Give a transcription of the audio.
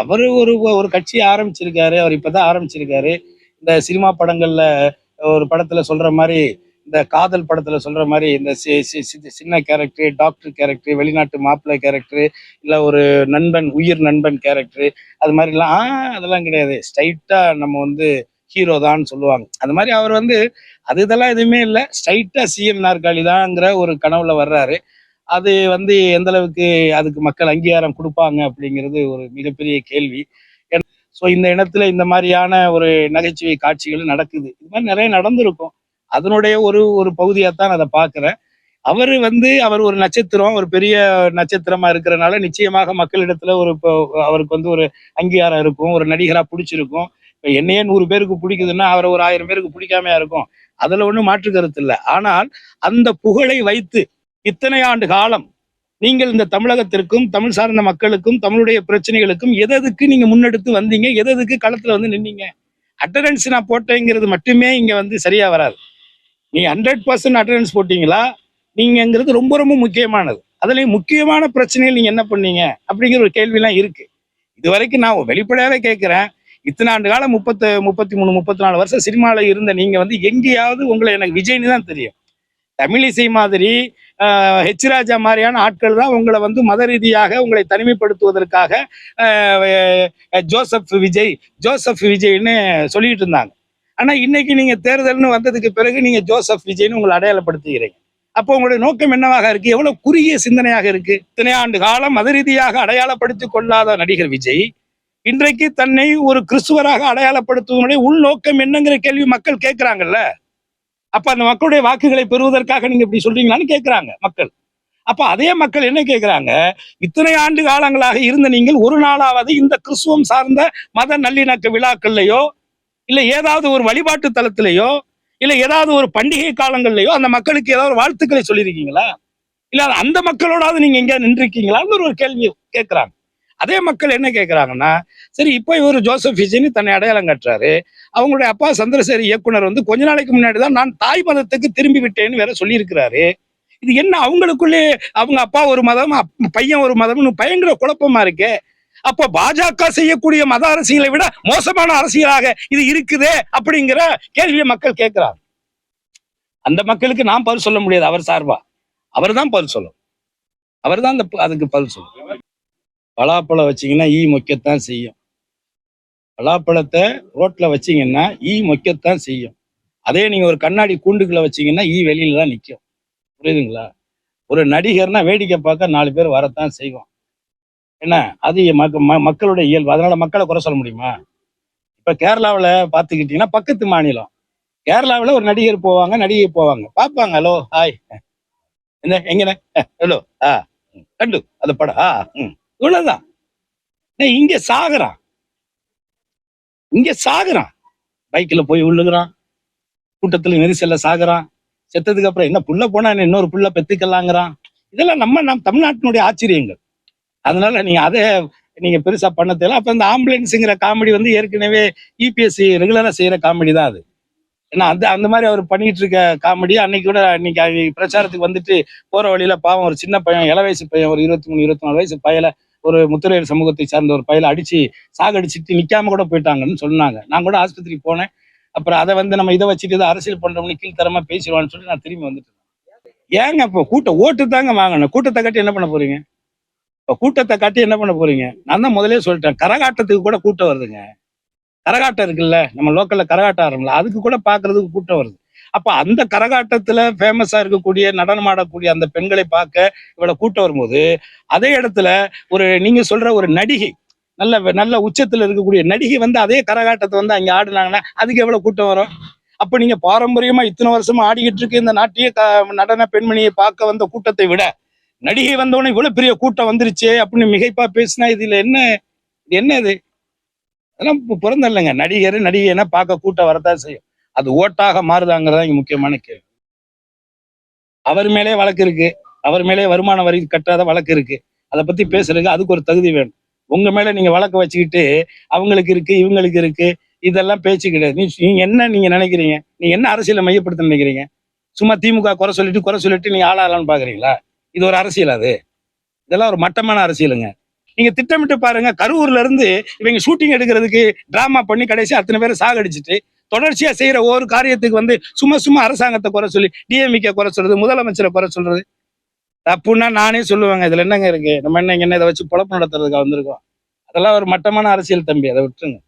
அவரு ஒரு ஒரு கட்சி ஆரம்பிச்சிருக்காரு. அவர் இப்பதான் ஆரம்பிச்சிருக்காரு. இந்த சினிமா படங்கள்ல ஒரு படத்துல சொல்ற மாதிரி, இந்த காதல் படத்துல சொல்ற மாதிரி, இந்த சின்ன கேரக்டர், டாக்டர் கேரக்டர், வெளிநாட்டு மாப்பிள்ளை கேரக்டர், இல்ல ஒரு நண்பன், உயிர் நண்பன் கேரக்டர், அது மாதிரிலாம் அதெல்லாம் கிடையாது. ஸ்ட்ரைட்டா நம்ம வந்து ஹீரோ தான் சொல்லுவாங்க. அது மாதிரி அவர் வந்து அது இதெல்லாம் எதுவுமே இல்லை. ஸ்ட்ரைட்டா சிஎம் நாற்காலி தான்ங்கிற ஒரு கனவுல வர்றாரு. அது வந்து எந்த அளவுக்கு அதுக்கு மக்கள் அங்கீகாரம் கொடுப்பாங்க அப்படிங்கிறது ஒரு மிகப்பெரிய கேள்வி. ஸோ இந்த இடத்துல இந்த மாதிரியான ஒரு நகைச்சுவை காட்சிகள் நடக்குது. இது மாதிரி நிறைய நடந்திருக்கும். அதனுடைய ஒரு ஒரு பகுதியாத்தான் அதை பார்க்கிறேன். அவர் ஒரு நட்சத்திரம், ஒரு பெரிய நட்சத்திரமா இருக்கிறனால நிச்சயமாக மக்களிடத்துல ஒரு அவருக்கு வந்து ஒரு அங்கீகாரம் இருக்கும். ஒரு நடிகரா பிடிச்சிருக்கும். இப்ப என்னையே 100 பேருக்கு பிடிக்குதுன்னா அவரை ஒரு 1000 பேருக்கு பிடிக்காமையா இருக்கும். அதுல ஒண்ணும் மாற்று கருத்து இல்லை. ஆனால் அந்த புகழை வைத்து இத்தனை ஆண்டு காலம் நீங்கள் இந்த தமிழகத்திற்கும், தமிழ் சார்ந்த மக்களுக்கும், தமிழுடைய பிரச்சனைகளுக்கும் எதற்கு நீங்க முன்னெடுத்து வந்தீங்க? எதற்கு களத்துல வந்து நின்னீங்க? அட்டண்டன்ஸ் நான் போட்டேங்கிறது மட்டுமே இங்க வந்து சரியா வராது. நீ 100% அட்டண்டன்ஸ் போட்டீங்களா? நீங்கிறது ரொம்ப ரொம்ப முக்கியமானது. அதுலயும் முக்கியமான பிரச்சனைகள் நீங்க என்ன பண்ணீங்க அப்படிங்கிற ஒரு கேள்விலாம் இருக்கு. இது வரைக்கும் நான் வெளிப்படையாவே கேட்கிறேன். இத்தனை ஆண்டு காலம் 33 34 வருஷம் சினிமால இருந்த நீங்க வந்து எங்கேயாவது உங்களை எனக்கு விஜய்னு தான் தெரியும். தமிழிசை மாதிரி ஹெச் ராஜா மாதிரியான ஆட்கள் தான் உங்களை வந்து மத ரீதியாக உங்களை தனிமைப்படுத்துவதற்காக ஜோசப் விஜய்னு சொல்லிட்டு இருந்தாங்க. ஆனா இன்னைக்கு நீங்க தேர்தல்னு வந்ததுக்கு பிறகு நீங்க ஜோசப் விஜய்னு உங்களை அடையாளப்படுத்துகிறீங்க. அப்போ உங்களுடைய நோக்கம் என்னவாக இருக்கு? எவ்வளவு குறுகிய சிந்தனையாக இருக்கு. இத்தனை ஆண்டு காலம் மத ரீதியாக அடையாளப்படுத்திக் கொள்ளாத நடிகர் விஜய் இன்றைக்கு தன்னை ஒரு கிறிஸ்துவராக அடையாளப்படுத்துவதனுடைய உள்நோக்கம் என்னங்கிற கேள்வி மக்கள் கேட்கிறாங்கல்ல. அப்ப அந்த மக்களுடைய வாக்குகளை பெறுவதற்காக நீங்க இப்படி சொல்றீங்களான்னு கேட்கிறாங்க மக்கள். அப்ப அதே மக்கள் என்ன கேட்கிறாங்க? இத்தனை ஆண்டு காலங்களாக இருந்த நீங்கள் ஒரு நாளாவது இந்த கிறிஸ்துவம் சார்ந்த மத நல்லிணக்க விழாக்கள்லையோ, இல்ல ஏதாவது ஒரு வழிபாட்டு தலத்திலேயோ, இல்ல ஏதாவது ஒரு பண்டிகை காலங்கள்லயோ அந்த மக்களுக்கு ஏதாவது வாழ்த்துக்களை சொல்லியிருக்கீங்களா? இல்ல அந்த மக்களோடாவது நீங்க எங்கேயாவது நின்றுருக்கீங்களான்னு ஒரு கேள்வி கேட்கிறாங்க. அதே மக்கள் என்ன கேட்கிறாங்கன்னா, சரி இப்போ இவர் ஜோசப் விஜய்னு தன்னை அடையாளம் காட்டுறாரு. அவங்களுடைய அப்பா சந்திரசேகர் இயக்குனர் வந்து கொஞ்ச நாளைக்கு முன்னாடி தான் நான் தாய் மதத்துக்கு திரும்பி விட்டேன்னு வேற சொல்லியிருக்கிறாரு. இது என்ன அவங்களுக்குள்ளே அவங்க அப்பா ஒரு மதம், பையன் ஒரு மதம்னு பயங்கர குழப்பமா இருக்கு. அப்ப பாஜக செய்யக்கூடிய மத அரசியலை விட மோசமான அரசியலாக இது இருக்குதே அப்படிங்கிற கேள்வியை மக்கள் கேட்கிறாங்க. அந்த மக்களுக்கு நான் பதில் சொல்ல முடியாது. அவர் சார்பா அவர் தான் பதில் சொல்லணும். அவர் தான் அதுக்கு பதில் சொல்லணும். பலாப்பழம் வச்சீங்கன்னா ஈ மொக்கத்தான் செய்யும். பலாப்பழத்தை ரோட்ல வச்சீங்கன்னா ஈ மொக்கத்தான் செய்யும். அதே நீங்க ஒரு கண்ணாடி கூண்டுக்குள்ள வச்சீங்கன்னா ஈ வெளியில தான் நிற்கும். புரியுதுங்களா? ஒரு நடிகர்னா வேடிக்கை பார்க்க 4 பேர் வரத்தான் செய்வோம். என்ன அது மக்களுடைய இயல்பு. அதனால மக்களை குறை சொல்ல முடியுமா? இப்ப கேரளாவில் பார்த்துக்கிட்டீங்கன்னா பக்கத்து மாநிலம். கேரளாவில் ஒரு நடிகர் போவாங்க, நடிகை போவாங்க, பார்ப்பாங்க. ஹலோ ஹாய் என்ன எங்கண்ணே ஹலோ கண்டு அது படம் இவ்வளவுதான். இங்க சாகுறான் பைக்ல போய் விழுகுறான், கூட்டத்துல நெரிசல்ல சாகுறான். செத்ததுக்கு அப்புறம் என்ன புள்ள போனா இன்னொரு புள்ள பெத்துக்கலாங்கிறான். இதெல்லாம் நம்ம தமிழ்நாட்டினுடைய ஆச்சரியங்கள். அதனால நீங்க பெருசா பண்ண தெரியல. அப்ப இந்த ஆம்புலன்ஸுங்கிற காமெடி வந்து ஏற்கனவே இபிஎஸ்சி ரெகுலரா செய்யற காமெடி தான் அது. ஏன்னா அந்த மாதிரி அவர் பண்ணிட்டு இருக்க காமெடி அன்னைக்கு கூட இன்னைக்கு பிரச்சாரத்துக்கு வந்துட்டு போற வழியில பாவம் ஒரு சின்ன பையன், இள வயசு பையன், ஒரு 23 24 வயசு பையல ஒரு முத்திரையர் சமூகத்தை சார்ந்த ஒரு பையல அடிச்சு சாகடிச்சுட்டு நிக்காம கூட போயிட்டாங்கன்னு சொன்னாங்க. நான் கூட ஆஸ்பத்திரிக்கு போனேன். அப்புறம் அதை வந்து நம்ம இதை வச்சுட்டு அரசியல் பண்றோம்னு கீழ்த்தரமா பேசிடுவான்னு சொல்லிட்டு நான் திரும்பி வந்துட்டேன். ஏங்க இப்போ ஓட்டு தாங்க வாங்கணும். கூட்டத்தை கட்டி என்ன பண்ண போறீங்க? இப்போ கூட்டத்தை காட்டி என்ன பண்ண போறீங்க? நான் தான் முதலே சொல்லிட்டேன், கரகாட்டத்துக்கு கூட கூட்டம் வருதுங்க. கரகாட்டம் இருக்குல்ல, நம்ம லோக்கல்ல கரகாட்டம் ஆடுறோம்ல, அதுக்கு கூட பாக்குறதுக்கு கூட்டம் வருது. அப்ப அந்த கரகாட்டத்துல ஃபேமஸா இருக்கக்கூடிய நடனம் ஆடக்கூடிய அந்த பெண்களை பார்க்க இவ்வளவு கூட்டம் வரும்போது, அதே இடத்துல நீங்க சொல்ற ஒரு நடிகை, நல்ல உச்சத்துல இருக்கக்கூடிய நடிகை வந்து அதே கரகாட்டத்தை வந்து அங்க ஆடுனாங்கன்னா அதுக்கு எவ்வளவு கூட்டம் வரும்? அப்ப நீங்க பாரம்பரியமா இத்தனை வருஷமா ஆடிக்கிட்டு இருக்கு இந்த நாட்டிய நடன பெண்மணியை பார்க்க வந்த கூட்டத்தை விட நடிகை வந்தவொடனே இவ்வளவு பெரிய கூட்டம் வந்துருச்சு அப்படின்னு மிகைப்பா பேசினா இதுல என்ன இது? அதெல்லாம் பிறந்தல்லைங்க. நடிகைன்னா பார்க்க கூட்டம் வரத்தான் செய்யும். அது ஓட்டாக மாறுதாங்கிறதா இங்க முக்கியமான கேள்வி. அவர் மேலே வழக்கு இருக்கு, அவர் மேலே வருமான வரி கட்டாத வழக்கு இருக்கு. அதை பத்தி பேசுறதுக்கு அதுக்கு ஒரு தகுதி வேணும். உங்க மேல நீங்க வழக்கு வச்சுக்கிட்டு அவங்களுக்கு இருக்கு இவங்களுக்கு இருக்கு இதெல்லாம் பேச்சு கிடையாது. நீங்க நினைக்கிறீங்க? நீங்க என்ன அரசியலை மையப்படுத்த நினைக்கிறீங்க? சும்மா திமுக குறை சொல்லிட்டு நீங்க ஆளாகலான்னு பாக்குறீங்களா? இது ஒரு அரசியல்? இதெல்லாம் ஒரு மட்டமான அரசியலுங்க. நீங்க திட்டமிட்டு பாருங்க. கரூர்ல இருந்து இவங்க ஷூட்டிங் எடுக்கிறதுக்கு டிராமா பண்ணி கடைசி அத்தனை பேரை சாகடிச்சிட்டு தொடர்ச்சியா செய்யற ஒவ்வொரு காரியத்துக்கு சும்மா அரசாங்கத்தை குறை சொல்லி டிஎம்கே குறை சொல்றது, முதலமைச்சரை குறை சொல்றது தப்புன்னா நானே சொல்லுவேங்க. இதுல என்னங்க இருக்கு? நம்ம என்ன இதை வச்சு பொழப்பு நடத்துறதுக்காக வந்திருக்கோம்? அதெல்லாம் ஒரு மட்டமான அரசியல் தம்பி, அதை விட்டுருங்க.